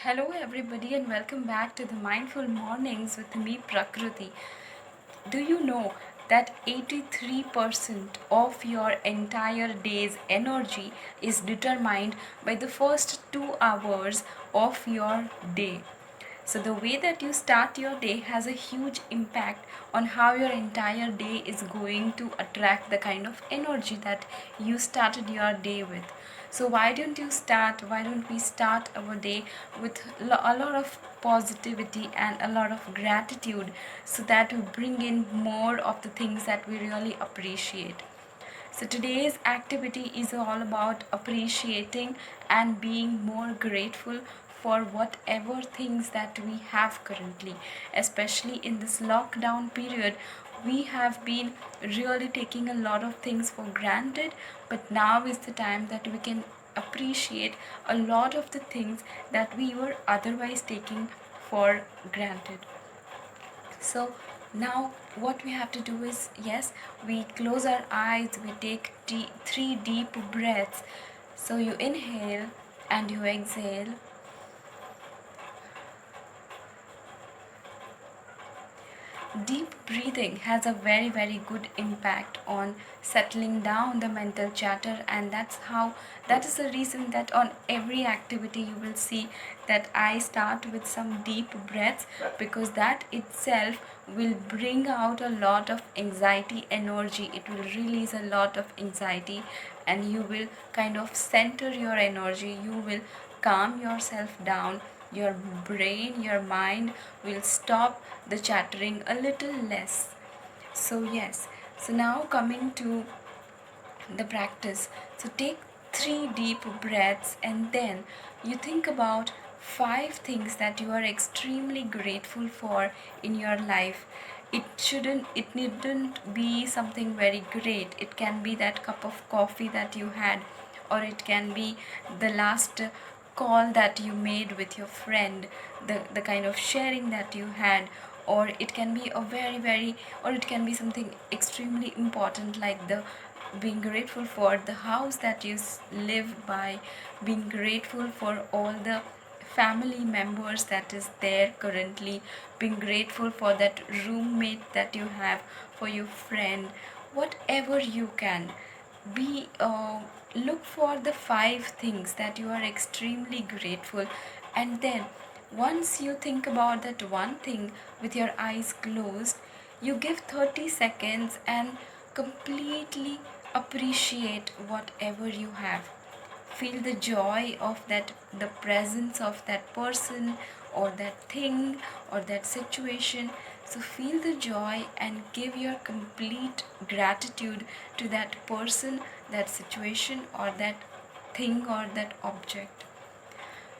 Hello, everybody, and welcome back to the Mindful Mornings with me, Prakriti. Do you know that 83% of your entire day's energy is determined by the first 2 hours of your day? So, the way that you start your day has a huge impact on how your entire day is going to attract the kind of energy that you started your day with. So, why don't we start our day with a lot of positivity and a lot of gratitude so that we bring in more of the things that we really appreciate. So today's activity is all about appreciating and being more grateful for whatever things that we have currently, especially in this lockdown period. We have been really taking a lot of things for granted, but now is the time that we can appreciate a lot of the things that we were otherwise taking for granted. So now what we have to do is, yes, we close our eyes, we take three deep breaths. So you inhale and you exhale. Deep breathing has a very good impact on settling down the mental chatter, and that is the reason that on every activity you will see that I start with some deep breaths, because that itself will bring out a lot of anxiety energy. It will release a lot of anxiety, and you will kind of center your energy. You will calm yourself down. Your brain, your mind will stop the chattering a little less. So yes, so now coming to the practice. So take three deep breaths, and then you think about five things that you are extremely grateful for in your life. It needn't be something very great. It can be that cup of coffee that you had, or it can be the last call that you made with your friend, the kind of sharing that you had, or it can be a very or it can be something extremely important, like the being grateful for the house that you live by, being grateful for all the family members that is there currently, being grateful for that roommate that you have, for your friend, whatever you can be. Look for the five things that you are extremely grateful, and then once you think about that one thing with your eyes closed, you give 30 seconds and completely appreciate whatever you have. Feel the joy of that, the presence of that person or that thing or that situation. So feel the joy and give your complete gratitude to that person, that situation, or that thing, or that object.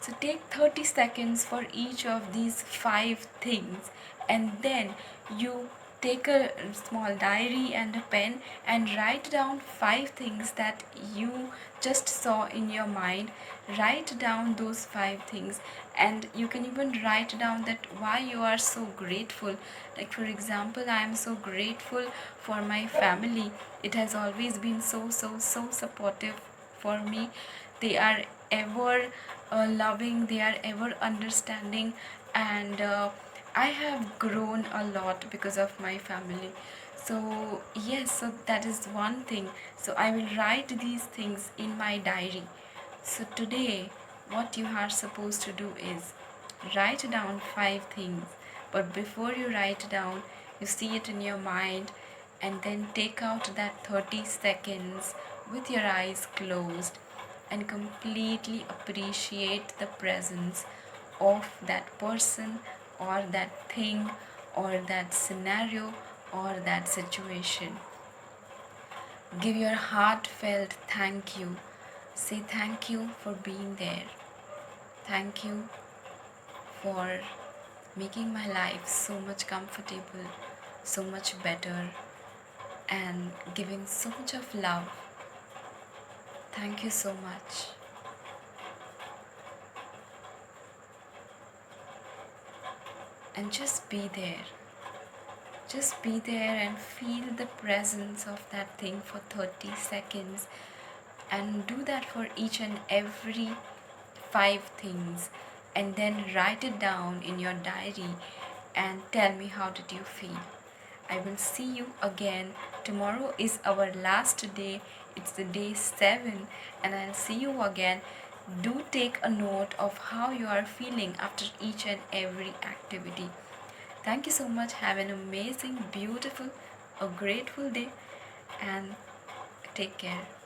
So take 30 seconds for each of these five things, and then you take a small diary and a pen and write down five things that you just saw in your mind. Write down those five things, and you can even write down that why you are so grateful. Like, for example, I am so grateful for my family. It has always been so supportive for me. They are ever loving, they are ever understanding, and I have grown a lot because of my family. So yes, so that is one thing. So I will write these things in my diary. So today what you are supposed to do is write down five things, but before you write down, you see it in your mind, and then take out that 30 seconds with your eyes closed and completely appreciate the presence of that person or that thing or that scenario or that situation. Give your heartfelt thank you. Say thank you for being there. Thank you for making my life so much comfortable, so much better, and giving so much of love. Thank you so much. And just be there. Just be there and feel the presence of that thing for 30 seconds, and do that for each and every five things. and then write it down in your diary and tell me how did you feel. I will see you again. Tomorrow is our last day. It's the day 7 and I'll see you again. Do take a note of how you are feeling after each and every activity. Thank you so much. Have an amazing, beautiful, a grateful day and take care.